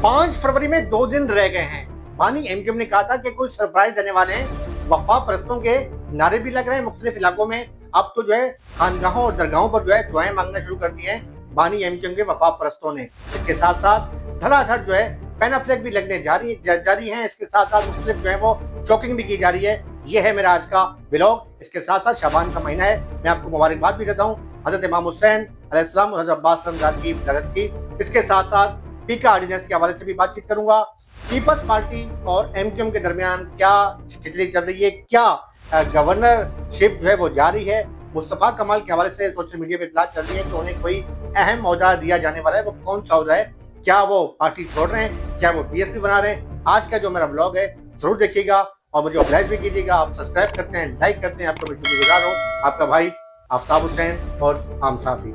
5 फरवरी में 2 दिन रह गए हैं। बानी एमकेएम ने कहा था कि कोई सरप्राइज देने वाले हैं। वफा परस्तों के नारे भी लग रहे हैं मुख्तलिफ इलाकों में। अब तो जो है खानगाहों और दरगाहों पर जो है दुआएं मांगना शुरू कर दी हैं बानी एमकेएम के वफा परस्तों ने। इसके साथ साथ धड़ाधड़ जो है पेन फ्लैग भी लगने जारी हैं। इसके साथ साथ मुख्तलिफ जो है वो चौकिंग भी की जा रही है। ये है मेरा आज का व्लॉग। इसके साथ साथ शाबान का महीना है, मैं आपको मुबारकबाद भी देता हूँ हजरत इमाम हुसैन अलैहिस्सलाम और हजरत अब्बास रमजान की विलादत की। इसके साथ साथ पीका ऑर्डिनेंस के हवाले से भी बातचीत करूंगा। पीपल्स पार्टी और एमक्यूएम के दरमियान क्या खिचड़ी चल रही है, क्या गवर्नरशिप जो है वो जारी है। मुस्तफा कमाल के हवाले से सोशल मीडिया पे इतला चल रही है कि उन्हें कोई अहम ओहदा दिया जाने वाला है। वो कौन सा ओहदा है, क्या वो पार्टी छोड़ रहे हैं, क्या वो बीएसपी बना रहे हैं। आज का जो मेरा ब्लॉग है जरूर देखिएगा और मुझे ऑब्लाइज भी कीजिएगा। आप सब्सक्राइब करते हैं, लाइक करते हैं, आपको मैं शुक्रगुजार हूँ। आपका भाई आफ्ताब हुसैन और आम साफी।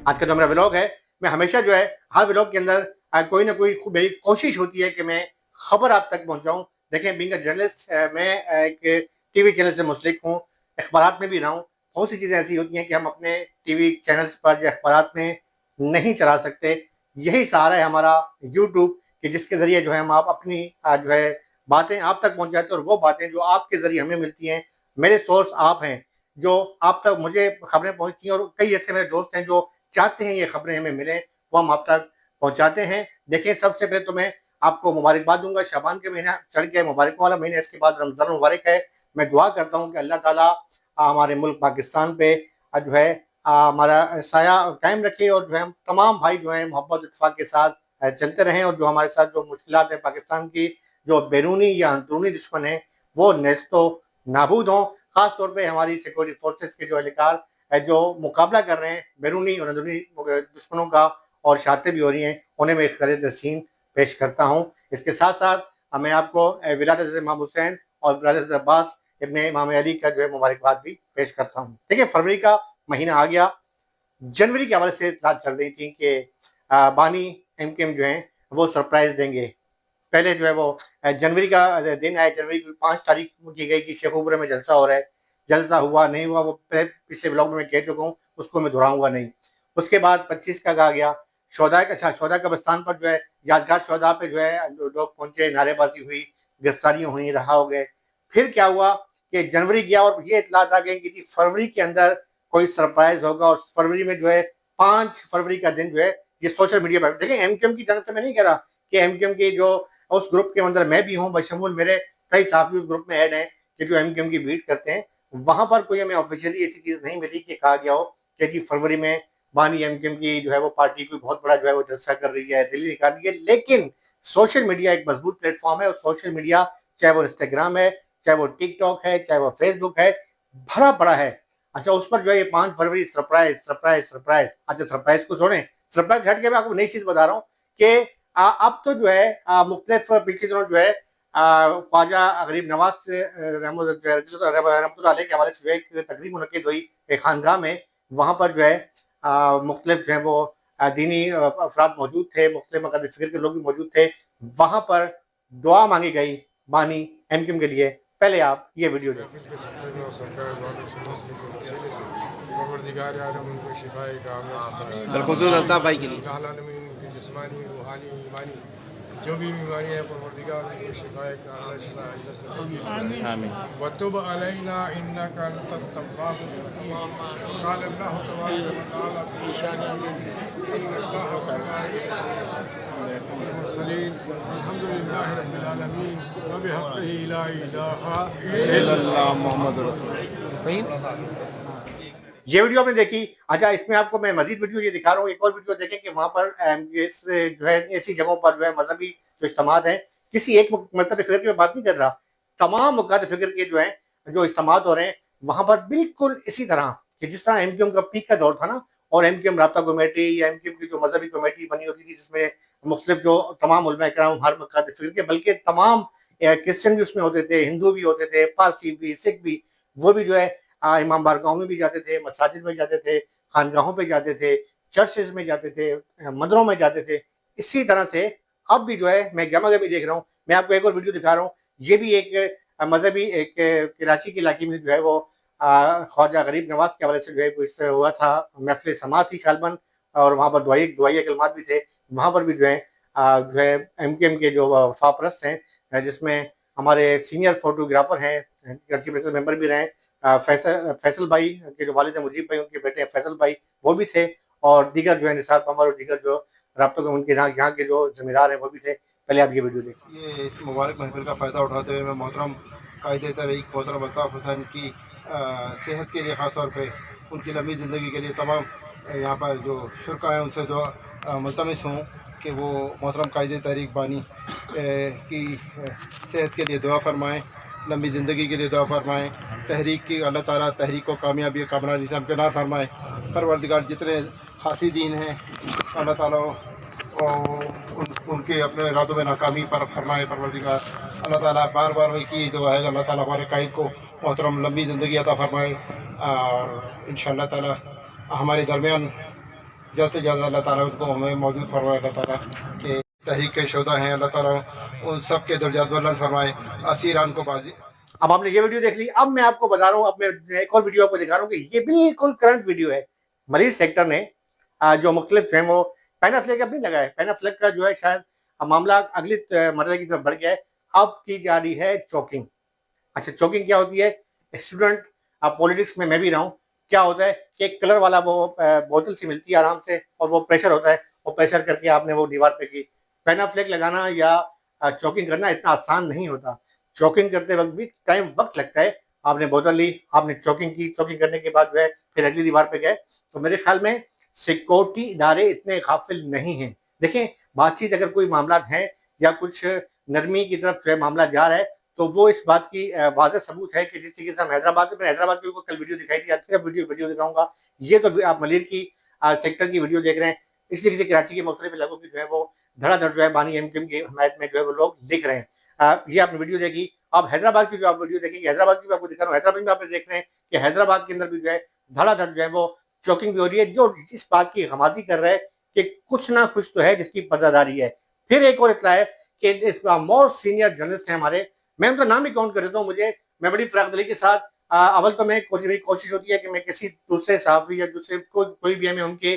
आज का जो मेरा ब्लॉग है, मैं हमेशा जो है हर व्लॉग के अंदर कोई ना कोई मेरी कोशिश होती है कि मैं खबर आप तक पहुंचाऊं। देखें, बीइंग अ जर्नलिस्ट मैं एक टीवी चैनल से मुस्लिक हूं, अखबारात में भी रहा हूं। बहुत सी चीज़ें ऐसी होती हैं कि हम अपने टीवी चैनल्स पर या अखबारात में नहीं चला सकते। यही सहारा है हमारा यूट्यूब कि जिसके ज़रिए जो है हम आप अपनी जो है बातें आप तक पहुँचाते हैं और वो बातें जो आपके ज़रिए हमें मिलती हैं। मेरे सोर्स आप हैं, जो आप तक मुझे खबरें पहुँचती हैं और कई ऐसे मेरे दोस्त हैं जो चाहते हैं ये खबरें हमें मिलें, वो हम आप तक पहुंचाते हैं। देखिए, सबसे पहले तो मैं आपको मुबारकबाद दूंगा। शाबान के महीना चढ़ के मुबारकों वाला महीना, इसके बाद रमजान मुबारक है। मैं दुआ करता हूं कि अल्लाह ताला हमारे मुल्क पाकिस्तान पे जो है हमारा साया कायम रखे और जो है हम तमाम भाई जो है मोहब्बत इत्तेफाक के साथ चलते रहें और जो हमारे साथ जो मुश्किलात है पाकिस्तान की, जो बैरूनी या अंदरूनी दुश्मन है, वो नेस्तो नाबूद हों। खास तौर पर हमारी सिक्योरिटी फोर्सेस के जो एहलकार जो मुकाबला कर रहे हैं बैरूनी और अंदरूनी दुश्मनों का और शातें भी हो रही हैं, उन्हें मैं खैर तहसीन पेश करता हूँ। इसके साथ साथ मैं आपको विलादत इमाम हुसैन और विलादत अब्बास इब्ने इमाम अली का जो है मुबारकबाद भी पेश करता हूँ। देखिए, फरवरी का महीना आ गया। जनवरी के हवाले से बात चल रही थी कि बानी एमकेएम जो है वो सरप्राइज देंगे। पहले जो है वो जनवरी का दिन है, जनवरी की 5 तारीख की गई कि शेखुपुरा में जलसा हो रहा है। जलसा हुआ नहीं हुआ वो पिछले ब्लॉग में मैं कह चुका हूँ, उसको मैं दोहराऊंगा नहीं। उसके बाद 25 का कहा गया शोधा कब्रिस्तान पर जो है यादगार शोधा पे जो है लोग पहुंचे, नारेबाजी हुई, गिरफ्तारियां हुई, रहा हो गए। फिर क्या हुआ कि जनवरी गया और ये इतला आ गई कि फरवरी के अंदर कोई सरप्राइज होगा और फरवरी में जो है 5 फरवरी का दिन जो है ये सोशल मीडिया पर देखें। एमक्यूएम की तरफ से मैं नहीं कह रहा कि एमक्यूएम की जो उस ग्रुप के अंदर मैं भी हूँ, बशमूल मेरे कई साथी उस ग्रुप में ऐड हैं कि जो एमक्यूएम की बीट करते हैं। वहां पर कोई हमें ऑफिशियली ऐसी चीज नहीं मिली कि कहा गया हो कि जी फरवरी में बानी एमक्यूएम की जो है वो पार्टी कोई बहुत बड़ा जो है वो जलसा कर रही है, दिल्ली निकाल रही है। लेकिन सोशल मीडिया एक मजबूत प्लेटफॉर्म है और सोशल मीडिया चाहे वो इंस्टाग्राम है, चाहे वो टिकटॉक है, चाहे वो फेसबुक है, भरा पड़ा है। अच्छा, उस पर जो है ये 5 फरवरी सरप्राइज सरप्राइज सरप्राइज। अच्छा, सरप्राइज को छोड़ें, सरप्राइज हट के मैं आपको नई चीज बता रहा हूँ कि अब तो जो है मुख्तलिफ पिछले दिनों जो है ख्वाजा गरीब नवाज से रहमतुल्लाह अलैह के हवाले से जो है एक तकरीब मुनक्किद हुई एक खानगाह में। वहाँ पर जो है मुख्तलिफ जो है वो दीनी अफराद मौजूद थे, मुख्तलिफ मकामी फिक्र के लोग भी मौजूद थे। वहाँ पर दुआ मांगी गई बानी एमक्यूएम के लिए। पहले आप ये वीडियो देखें। जो भी बीमारी है परवरदिगार उनको शिफाए का अल्लाह शिफा अल्लाह से आमीन आमीन वतुब अलैना इन्नका अंतत तव्वाब क़ाल अल्लाह तबारक व तआला फी शानिही इन्नल्लाह मुरसलीन अल्हम्दुलिल्लाहि रब्बिल आलमीन व बिहक़्क़िही ला इलाहा इल्लल्लाह मुहम्मदुर रसूलुल्लाह। ये वीडियो आपने देखी। अच्छा, इसमें आपको मैं मजीद वीडियो ये दिखा रहा हूँ। एक और वीडियो देखें कि वहाँ पर जो है ऐसी जगहों पर जो है मजहबी जो इज्तिमात हैं, किसी एक मुख्तलिफ फिक्र की बात नहीं कर रहा, तमाम मुख्तलिफ फिक्र के जो है जो इज्तिमात हो रहे हैं वहाँ पर बिल्कुल इसी तरह कि जिस तरह एमक्यूएम का पीक का दौर था ना, और एमक्यूएम राब्ता कमेटी या एमक्यूएम की जो मजहबी कमेटी बनी होती थी जिसमें मुख्तलिफ जो तमाम उलमा इकराम हर मुख्तलिफ फिक्र के, बल्कि तमाम क्रिश्चियन भी उसमें होते थे, हिंदू भी होते थे, पारसी भी, सिख भी, वो भी जो है इमाम बारगाहों में भी जाते थे, मसाजिद में जाते थे, खानगाहों पे जाते थे, चर्चेज में जाते थे, मंदिरों में जाते थे। इसी तरह से अब भी जो है मैं गमा गमी देख रहा हूँ। मैं आपको एक और वीडियो दिखा रहा हूँ। ये भी एक मजहबी एक कराची के इलाके में जो है वो ख्वाजा गरीब नवाज के हवाले से जो है इससे हुआ था, महफिल समात थी शालबन, और वहाँ पर दुआई कलमात भी थे। वहाँ पर भी जो है जो है एमकेएम के जो वफा परस्त हैं, जिसमें हमारे सीनियर फोटोग्राफर हैं, कराची प्रेस मेंबर भी रहे, फैसल भाई के जो वालिद हैं मुजीब भाई, उनके बेटे फैसल भाई वो भी थे, और दीगर जो है निसार पंवर और दीगर जो राब्तों के उनके यहाँ के जो जिम्मेदार हैं वो भी थे। पहले आप ये वीडियो देखिए। ये इस मुबारक महफिल का फ़ायदा उठाते हुए मैं मोहतरम कायदे तरीक़ मोहतरम अल्ताफ़ हुसैन की सेहत के लिए ख़ास तौर पे उनकी लंबी ज़िंदगी के लिए तमाम यहाँ पर जो शुरा हैं उनसे दुआ मुल्तमिस हूँ कि वो मोहतरम कायदे तरीक़ बानी की सेहत के लिए दुआ फरमाएँ, लंबी ज़िंदगी के लिए दुआ फरमाएँ, तहरीक की अल्लाह ताला तहरीक को कामयाबी कामयाबी से हमकिनार फरमाए। परवरदिगार जितने हासिदीन हैं अल्लाह ताला उनके अपने इरादों में नाकामी पर फरमाए। परवरदिगार अल्लाह ताला बार बार वही की दुआ है, अल्लाह ताला हमारे कायद को मोहतरम लंबी ज़िंदगी अता फरमाए, और इंशाअल्लाह ताला हमारे दरमियान जल्द से जल्द अल्लाह ताला उनको हमें मौजूद फरमाए। अल्लाह ताला के तहरीक के शोधा हैं, अल्लाह ताला उन सब के दर्जात बुलंद फरमाए, असीरान को बाजी। अब आपने ये वीडियो देख ली, अब मैं आपको बता रहा हूँ, अब मैं एक और वीडियो आपको दिखा रहा हूँ कि ये बिल्कुल करंट वीडियो है। मलिर सेक्टर ने जो मुख्तलिफ जो है वो पैनाफ्लेक अब नहीं लगा है, पैनाफ्लेक का जो है शायद मामला अगली मरहले की तरफ बढ़ गया है। अब की जा रही है चौकिंग। अच्छा, चौकिंग क्या होती है? स्टूडेंट पॉलिटिक्स में मैं भी रहा हूँ। क्या होता है कि एक कलर वाला वो बोतल सी मिलती है आराम से, और वो प्रेशर होता है, और प्रेशर करके आपने वो दीवार पे की। पैनाफ्लेक लगाना या चौकिंग करना इतना आसान नहीं होता। चौकिंग करते वक्त भी वक्त लगता है। आपने बोतल ली, आपने चौकिंग की, चौकिंग करने के बाद जो है फिर अगली दीवार पे गए। तो मेरे ख्याल में सिक्योरिटी इदारे इतने गाफिल नहीं हैं। देखें, बातचीत अगर कोई मामला है या कुछ नरमी की तरफ जो है मामला जा रहा है, तो वो इस बात की वाज़ेह सबूत है कि जिस तरीके से हम हैदराबाद की कल वीडियो दिखाई थी, आज फिर वीडियो दिखाऊंगा। ये तो आप मलिर की सेक्टर की वीडियो देख रहे हैं। इस तरीके से कराची के मुख्तलिफ इलाकों की जो है वो धड़ाधड़ जो है बानी एमकेएम की हमायत में जो है वो लोग लिख रहे हैं। ये आपने वीडियो देखी। अब हैदराबाद की जो आप वीडियो देखेंगे, हैदराबाद की भी आपको दिखा रहा हूँ। हैदराबाद में आप देख रहे हैं कि हैदराबाद के अंदर भी जो है धड़ाधड़ जो है वो चौकिंग भी हो रही है, जो इस बात की हमाजी कर रहा है कि कुछ ना कुछ तो है जिसकी पर्दादारी है। फिर एक और इत्तला है कि इस मोस्ट सीनियर जर्नलिस्ट है हमारे, मैं उनका नाम भी काउंट कर देता हूँ। मैं बड़ी फरागदली के साथ अव्वल तो मेरी कोशिश होती है कि मैं किसी दूसरे सहाफ़ी या दूसरे कोई भी हमें उनके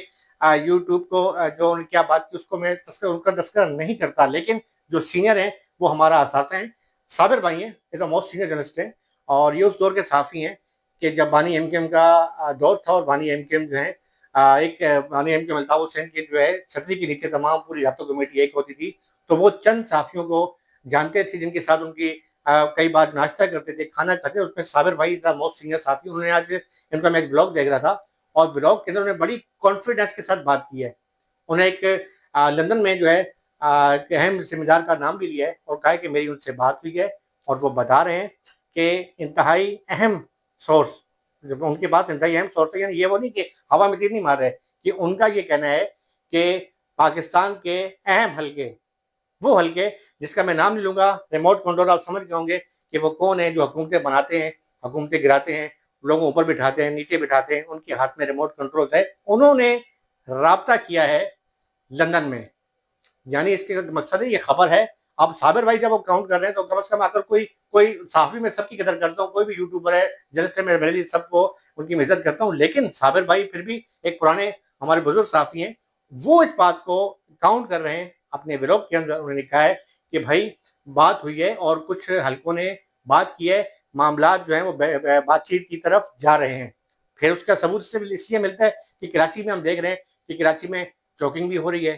यूट्यूब को जो उन्होंने क्या बात की उसको मैं उनका तस्करा नहीं करता, लेकिन जो सीनियर हैं वो हमारा असासा हैं। साबिर भाई हैं, is a most senior journalist हैं, और ये उस दौर के सहाफ़ी हैं कि जब बानी एमकेएम का दौर था, और बानी एमकेएम जो है एक बानी एमकेएम अल्ताफ़ हुसैन की जो है छतरी के नीचे तमाम पूरी राब्ता कमेटी एक होती थी। तो वो चंद सहाफ़ियों को जानते थे जिनके साथ उनकी कई बार नाश्ता करते थे, खाना खाते थे। उसमें साबिर भाई इज मोस्ट सीनियर सहाफ़ी। उन्होंने आज इनका मैं एक ब्लॉग देख रहा था, और ब्लॉग के अंदर उन्होंने बड़ी कॉन्फिडेंस के साथ बात की है। उन्हें एक लंदन में जो है अहम जिम्मेदार का नाम भी लिया है, और कहा है कि मेरी उनसे बात हुई है, और वो बता रहे हैं कि इंतहाई अहम सोर्स, जब उनके पास इंतहाई अहम सोर्स है, यानी ये वो नहीं कि हवा में तीर नहीं मार रहे, कि उनका ये कहना है कि पाकिस्तान के अहम हल्के, वो हल्के जिसका मैं नाम नहीं लूँगा, रिमोट कंट्रोल, आप समझ गए होंगे कि वो कौन है, जो हुकूमतें बनाते हैं, हुकूमतें गिराते हैं, लोगों ऊपर बिठाते हैं, नीचे बिठाते हैं, उनके हाथ में रिमोट कंट्रोल होता है। उन्होंने राब्ता किया है लंदन में, यानी इसके मकसद है, ये खबर है। अब साबिर भाई जब वो काउंट कर रहे हैं तो कम से कम अगर कोई सहाफ़ी में सबकी कदर करता हूँ, कोई भी यूट्यूबर है, जर्नलिस्ट है, मेरे लिए सब वो उनकी इज्जत करता हूँ, लेकिन साबिर भाई फिर भी एक पुराने हमारे बुजुर्ग सहाफ़ी हैं, वो इस बात को काउंट कर रहे हैं। अपने व्लॉग के अंदर उन्होंने कहा है कि भाई बात हुई है और कुछ हल्कों ने बात की है, मामला जो है वो बातचीत की तरफ जा रहे हैं। फिर उसका सबूत इसलिए मिलता है कि कराची में हम देख रहे हैं कि कराची में चौकिंग भी हो रही है,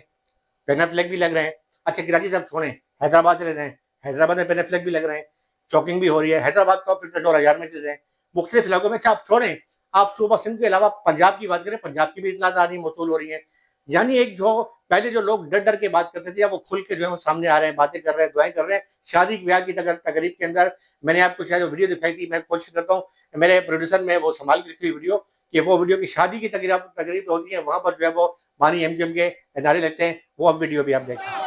पेनाफ्लेक भी लग रहे हैं। अच्छा, कराची से आप छोड़ें, हैदराबाद चले जाएँ, हैदराबाद में पेनाफ्लेक भी लग रहे हैं, चौकिंग भी हो रही है। हैदराबाद को फिर टंडोर हजार में चले जाएँ, मुख्तलिफ इलाकों में। अच्छा, आप छोड़ें, आप सूबा सिंध के अलावा पंजाब की बात करें, पंजाब की भी इत्तलात आनी मौसूल हो रही है। यानी एक जो पहले जो लोग डर डर के बात करते थे, अब वो खुल के जो है वो सामने आ रहे हैं, बातें कर रहे हैं, दुआएं कर रहे हैं। शादी ब्याह की तकरीब के अंदर मैंने आपको शायद वीडियो दिखाई थी, मैं कोशिश करता हूँ मेरे प्रोड्यूसर में वो संभाल के रखी हुई वीडियो, कि वो वीडियो की शादी की तकरीब होती है, वहाँ पर जो है वो बानी एमकेएम के नारे लगते हैं। वो अब वीडियो भी आप देखें।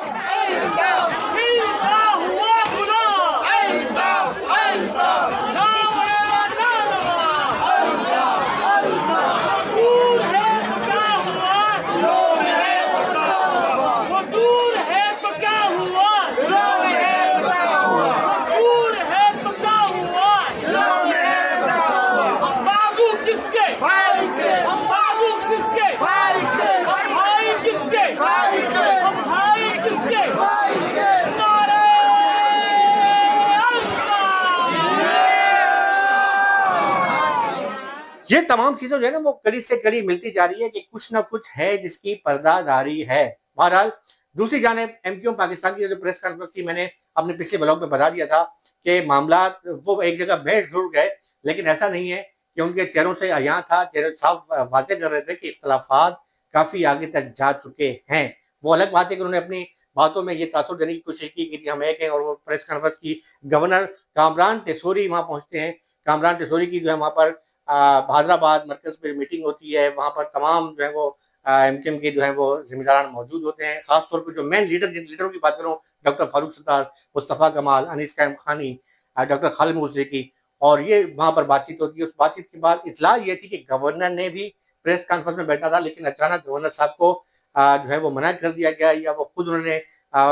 ये तमाम चीजें जो है ना वो कड़ी से कड़ी मिलती जा रही है कि कुछ ना कुछ है जिसकी पर्दादारी है। बहरहाल दूसरी जानिब एमक्यूएम पाकिस्तान की जो प्रेस कॉन्फ्रेंस थी, मैंने अपने पिछले ब्लॉग में बता दिया था कि मामला वो एक जगह बैठ जरूर गए, लेकिन ऐसा नहीं है कि उनके चेहरों से यहाँ था, चेहरे साफ वाजे कर रहे थे कि इख्तलाफात काफी आगे तक जा चुके हैं। वो अलग बात है कि उन्होंने अपनी बातों में ये तासुर देने की कोशिश की कि हम एक हैं, और वो प्रेस कॉन्फ्रेंस की गवर्नर कामरान टेसोरी वहाँ पहुंचते हैं। कामरान टेसोरी की जो है वहाँ पर हैदराबाद मरकज में मीटिंग होती है, वहाँ पर तमाम जो है वो एमक्यूएम के जो है वो जिम्मेदारान मौजूद होते हैं। खासतौर पर जो मेन लीडर, जिन लीडरों की बात करूँ, डॉक्टर फारूक सत्तार, मुस्तफ़ा कमाल, अनीस कायम खानी, डॉक्टर खालिद मूसीकी, और ये वहाँ पर बातचीत होती है। उस बातचीत के बाद इतला ये थी कि गवर्नर ने भी प्रेस कॉन्फ्रेंस में बैठा था, लेकिन अचानक गवर्नर साहब को जो है वो मना कर दिया गया, या वो खुद उन्होंने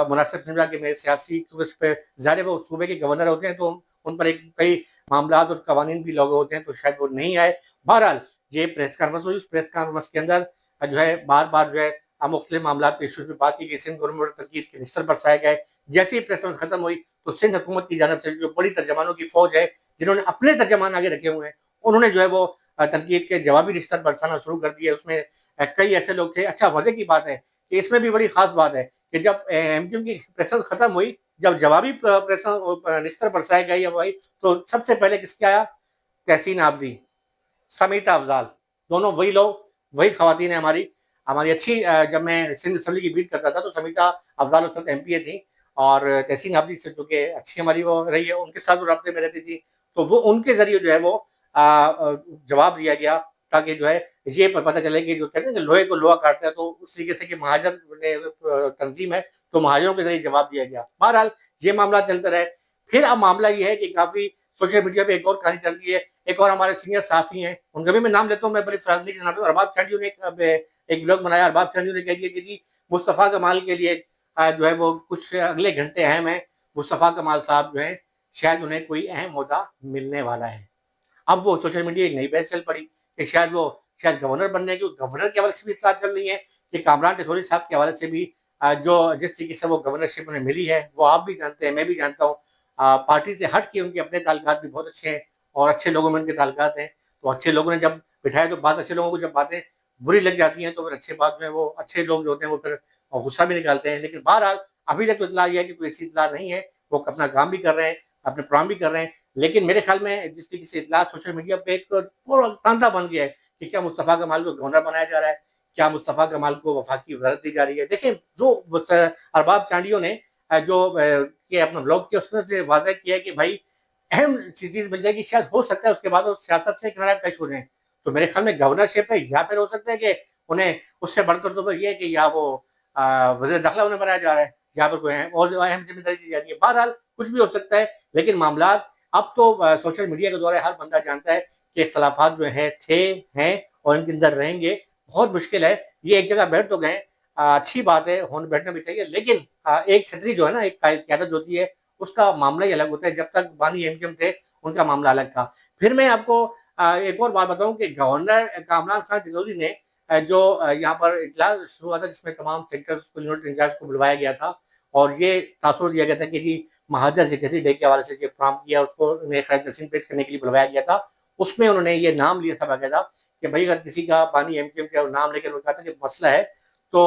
मुनासिब समझा कि मेरे सियासी उस पर ज़ाहिर वो सूबे के गवर्नर होते हैं तो उन पर एक कई मामला और कवानीन भी लगे होते हैं, तो शायद वो नहीं आए। बहरहाल ये प्रेस कॉन्फ्रेंस हुई, उस प्रेस कॉन्फ्रेंस के अंदर जो है बार बार जो है मुख्तलिफ मामला के इशूज़ में बात की गई, सिंध गवर्नमेंट तनकीद के निस्तर बरसाए गए। जैसे ही प्रेस कॉन्फ्रेंस खत्म हुई तो सिंध हुकूमत की जानब से जो बड़ी तर्जमानों की फौज है, जिन्होंने अपने तर्जमान आगे रखे हुए हैं, उन्होंने जो है वो तनकीद के जवाबी निस्तर बरसाना शुरू कर दिया। उसमें कई ऐसे लोग थे। अच्छा, मजे की बात है कि इसमें भी बड़ी खास बात है कि जब एमक्यूएम की प्रेस खत्म हुई, जब जवाबी प्रेस निस्तर बरसाए गए या वही, तो सबसे पहले किसके आया? तहसीन आबदी, समीता अफजाल, दोनों वही लोग, वही खवातीन है हमारी हमारी अच्छी। जब मैं सिंध असम्बली की बीट करता था तो समीता अफजाल उस वक्त एमपीए थी, और तहसीन आबदी से जो कि अच्छी हमारी वो रही है, उनके साथ वो रब्ते में रहती थी। तो वो उनके जरिए जो है वो जवाब दिया गया, ताकि जो है ये पता चले कि जो कहते हैं कि लोहे को लोहा काटता है, तो उस तरीके से कि महाजर तंजीम है, तो महाजरों के जरिए जवाब दिया गया। बहरहाल ये मामला चलता रहे। फिर अब मामला ये है कि काफी सोशल मीडिया पे एक और कहानी चल रही है। एक और हमारे सीनियर साफी हैं, उनका भी मैं नाम लेता हूँ, मैं बड़ी फरागली के नाम, अरबाब चांडियों ने एक ब्लॉग बनाया। अरबाब चांडियों ने कह दिया कि जी मुस्तफ़ा कमाल के लिए जो है वो कुछ अगले घंटे अहम है। मुस्तफ़ा कमाल साहब जो है शायद उन्हें कोई अहम ओहदा मिलने वाला है। अब वो सोशल मीडिया एक नई बहस चल पड़ी कि शायद गवर्नर बनने की, गवर्नर के हवाले से भी इत्तलात चल रही है कि कामरान टेसोरी साहब के हवाले से भी जो जिस तरीके से वो गवर्नरशिप उन्हें मिली है, वो आप भी जानते हैं, मैं भी जानता हूँ। पार्टी से हट के उनके अपने ताल्लुकात भी बहुत अच्छे हैं, और अच्छे लोगों में उनके ताल्लुकात हैं। तो अच्छे लोगों ने जब बिठाया, तो बात अच्छे लोगों को जब बातें बुरी लग जाती हैं, तो फिर अच्छे बात जो है वो अच्छे लोग जो होते हैं वो फिर गुस्सा भी निकालते हैं। लेकिन बहरहाल अभी तक तो इतला ये है कि कोई ऐसी इतला नहीं है, वो अपना काम भी कर रहे हैं, अपने प्रोग्राम भी कर रहे हैं। लेकिन मेरे ख्याल में जिस तरीके से इतला सोशल मीडिया पे एक पूरा तांता बन गया है कि क्या मुस्तफ़ा कमाल को गवर्नर बनाया जा रहा है, क्या मुस्तफ़ा कमाल को वफाकी वज़ारत दी जा रही है। देखिए, जो अरबाब चांडियों ने जो कि अपना ब्लॉग किया, उसमें से वाज़ह किया है कि भाई अहम चीज़ मिल जाएगी, शायद हो सकता है उसके बाद वो सियासत से किनारा कश हो जाएँ। तो मेरे ख्याल में गवर्नरशिप है, या फिर हो सकता है कि उन्हें उससे बढ़कर तो ये है कि या वो वज़ीर दाखिला उन्हें बनाया जा रहा है, या फिर कोई और अहम ज़िम्मेदारी दी जा रही है। बहरहाल कुछ भी हो सकता है, लेकिन मामलात अब तो सोशल मीडिया के दौरे हर बंदा जानता है कि इख्तलाफात जो है थे, हैं, और इनके अंदर रहेंगे। बहुत मुश्किल है, ये एक जगह बैठ तो गए, अच्छी बात है, होने बैठना भी चाहिए, लेकिन एक छतरी जो है ना, एक क़यादत जो होती है, उसका मामला ही अलग होता है। जब तक बानी एमक्यूएम थे, उनका मामला अलग था। फिर मैं आपको एक और बात बताऊँ कि गवर्नर कामरान खान टिसोरी ने जो यहाँ पर इजलास हुआ था, जिसमें तमाम सेक्टर्स को, यूनिट इंचार्ज को बुलवाया गया था, और ये तासुर दिया गया था कि जी महाजर ज़िक्र डे के हवाले से जो प्रोग्राम किया, उसको उन्हें खैर तस्लीम पेश करने के लिए बुलवाया गया था। उसमें उन्होंने ये नाम लिया था बाकायदा कि भाई अगर किसी का बानी एमक्यूएम का नाम लेकर उन्होंने कहा था कि मसला है, तो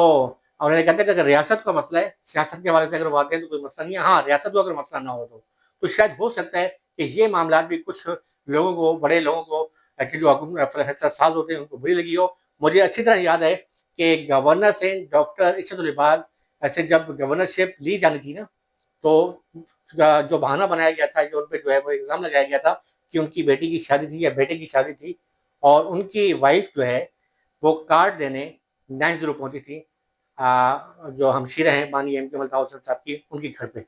उन्होंने कहते हैं कि अगर रियासत का मसला है, सियासत के हवाले से अगर वो आते हैं तो कोई मसला नहीं है। हाँ, रियासत को अगर मसला ना हो तो शायद हो सकता है कि ये मामला भी कुछ लोगों को, बड़े लोगों को कि जो साज होते हैं, उनको बुरी लगी हो। मुझे अच्छी तरह याद है कि गवर्नर से डॉक्टर इरशादुल इबाद ऐसे जब गवर्नरशिप ली जानी थी ना, तो जो बहाना बनाया गया था, जो उन पे जो है वो इल्ज़ाम लगाया गया था कि उनकी बेटी की शादी थी या बेटे की शादी थी, और उनकी वाइफ जो है वो कार्ड देने 9-0 पहुंची थी, जो हमशीरा हैं बानी एमक्यूएम साहब की, उनके घर पे।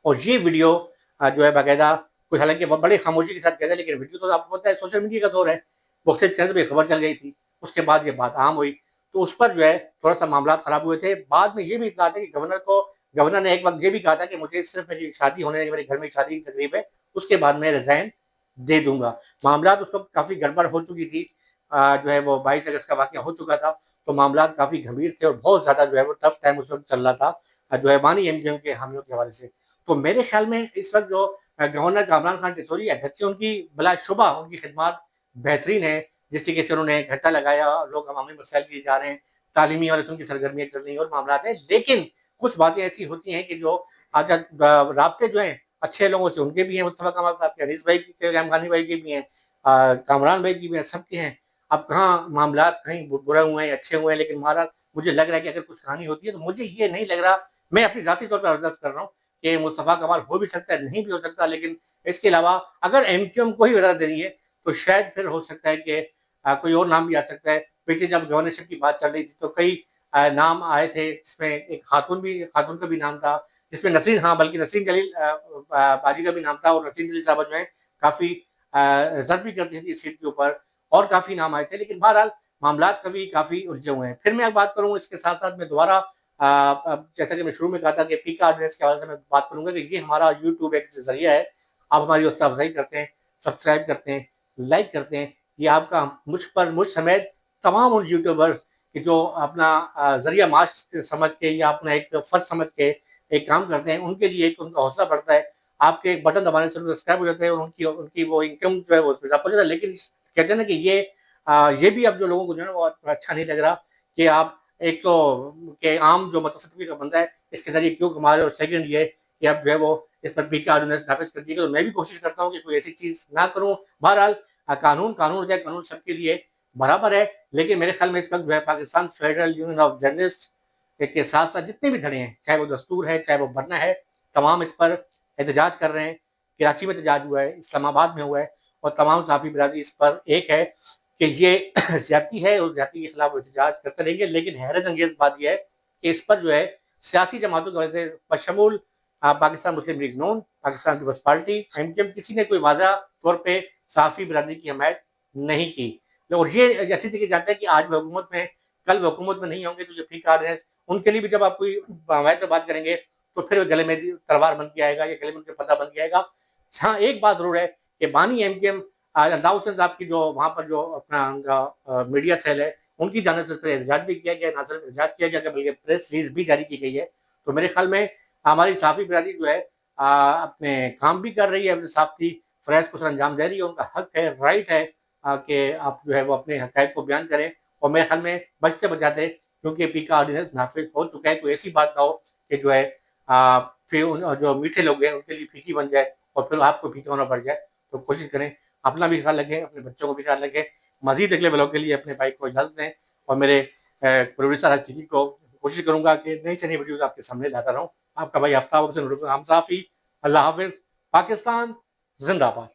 और ये वीडियो जो है बाकायदा, कुछ हालांकि वो बड़ी खामोशी के साथ कहते हैं, लेकिन वीडियो तो आपको पता है सोशल मीडिया का दौर है, मुख्तलिफ चैनल पे खबर चल गई थी। उसके बाद ये बात आम हुई, तो उस पर जो है थोड़ा सा मामला खराब हुए थे। बाद में ये भी इतला थे कि गवर्नर ने एक वक्त ये भी कहा था कि मुझे सिर्फ मेरी शादी होने, मेरे घर में शादी की तकरीब है, उसके बाद मैं रिजाइन दे दूंगा। मामला उस वक्त काफ़ी गड़बड़ हो चुकी थी, जो है वो 22 अगस्त का वाक़या हो चुका था, तो मामला काफ़ी गंभीर थे और बहुत ज़्यादा जो है वो टफ टाइम उस वक्त चल रहा था, जो है बानी एमक्यूएम के हामियों के हवाले से। तो मेरे ख्याल में इस वक्त जो गवर्नर कामरान खान टिसोरी है, अगरचे उनकी बिलाशुबा उनकी खिदमत बेहतरीन है, जिस तरीके से उन्होंने घंटा लगाया, लोग अवामी मसाइल लिए जा रहे हैं, तालीमी और उनकी सरगर्मियाँ चल रही हैं और मामला हैं। लेकिन कुछ बातें ऐसी होती हैं कि जो आज राब्ते जो हैं अच्छे लोगों से उनके भी हैं, मुस्तफा कमाल साहब के, हनीस भाई के, रहमान भाई के भी हैं, कामरान भाई की भी हैं, सबके हैं। अब कहाँ मामलात कहीं बुरे हुए हैं, अच्छे हुए हैं, लेकिन महाराज मुझे लग रहा है कि अगर कुछ कहानी होती है तो मुझे ये नहीं लग रहा, मैं अपनी ज़ाती तौर पर ऑब्जर्व कर रहा हूँ कि मुस्तफा कमाल हो भी सकता है, नहीं भी हो सकता, लेकिन इसके अलावा अगर एमक्यूएम को ही वजह देनी है तो शायद फिर हो सकता है कि कोई और नाम भी आ सकता है। पीछे जब गवर्नरशिप की बात चल रही थी तो कई नाम आए थे, जिसमें एक खातून का भी नाम था, जिसमें नसरीन, हाँ बल्कि नसरीन जलील बाजी का भी नाम था, और नसरीन जलील साहब जो है काफ़ी रिजर्व भी करती थी इस सीट के ऊपर, और काफ़ी नाम आए थे। लेकिन बहरहाल मामलात कभी काफ़ी उलझे हुए हैं। फिर मैं बात करूँ इसके साथ साथ मैं दोबारा जैसा कि मैं शुरू में कहा था कि पीका एड्रेस के हवाले से मैं बात करूँगा कि ये हमारा यूट्यूब एक जरिया है, आप हमारी हौसला अफजाई करते हैं, सब्सक्राइब करते हैं, लाइक करते हैं, ये आपका मुझ समेत तमाम उन यूट्यूबर्स कि जो अपना जरिया माश समझ के या अपना एक फर्ज समझ के एक काम करते हैं, उनके लिए एक उनका हौसला बढ़ता है। आपके एक बटन दबाने से सब्सक्राइब हो जाते हैं और उनकी उनकी वो इनकम जो है वो उसमें इजाफा हो जाता है। लेकिन कहते हैं ना कि ये भी अब जो लोगों को जो है वो अच्छा नहीं लग रहा कि आप एक तो कि आम जो मतसफ़ी का बंदा है इसके ज़रिए क्यों कमा रहे हो, और सेकंड ये कि अब जो है वो इस पर पीके ऑर्डिनेंस नाफिज कर दिया। तो मैं भी कोशिश करता हूँ कि कोई ऐसी चीज़ ना करूँ। बहरहाल कानून हो जाए, कानून सबके लिए बराबर है, लेकिन मेरे ख्याल में इस वक्त जो है Pakistan federal union of journalist के साथ साथ जितने भी धड़े हैं, चाहे वो दस्तूर है, चाहे वो बरना है, तमाम इस पर एहतजाज कर रहे हैं। कराची में एहतजाज हुआ है, इस्लामाबाद में हुआ है, और तमाम सहाफ़ी बिरादरी इस पर एक है कि ये ज़्यादती है, और ज़्यादती के खिलाफ एहतजाज करते रहेंगे। लेकिन हैरत अंगेज़ बात यह है कि इस पर जो है सियासी जमातों की वजह से बशमूल पाकिस्तान मुस्लिम लीग नून, पाकिस्तान पीपल्स पार्टी, एमक्यूएम, किसी ने कोई वाज़ह तौर पे सहाफ़ी बिरादरी की हमायत नहीं की। और ये अच्छी तरीके जानते हैं कि आज वो हुकूमत में, कल वो हुकूमत में नहीं होंगे, तो जो फीका रहे हैं उनके लिए भी जब आप कोई हमायत में बात करेंगे तो फिर गले में तलवार बन के आएगा या गले में उनके पता बन के आएगा। हाँ, एक बात ज़रूर है कि बानी एमक्यूएम अल्ताफ़ हुसैन साहब की जो वहाँ पर जो अपना उनका मीडिया सेल है, उनकी जानिब से एहतजाज भी किया गया, ना सिर्फ एहतजाज किया गया बल्कि प्रेस रिलीज भी जारी की गई है। तो मेरे ख्याल में हमारी सहाफ़ी बिरादरी जो है अपने काम भी कर रही है, अपने सहाफ़ती फ़रज़ को अंजाम दे रही है। उनका हक है, राइट है कि आप जो है वो अपने हक़ाइक़ को बयान करें, और मेरे ख्याल में बचते बचाते, क्योंकि पीका ऑर्डिनेंस नाफिज हो चुका है, कोई ऐसी बात ना हो कि जो है फिर जो मीठे लोग हैं उनके लिए फीकी बन जाए और फिर आपको फीका होना पड़ जाए। तो कोशिश करें अपना भी ख्याल रखें, अपने बच्चों को भी ख्याल रखें। मज़ीद अगले व्लॉग के लिए अपने भाई को इजाज़त दें, और मेरे प्रोड्यूसर आसिकी को कोशिश करूँगा कि नई से नई वीडियोज़ आपके सामने लाता रहूँ। आपका भाई आफ्ताब हुसैन उर्फ आम साफ़ी। अल्लाह हाफ़िज़। पाकिस्तान ज़िंदाबाद।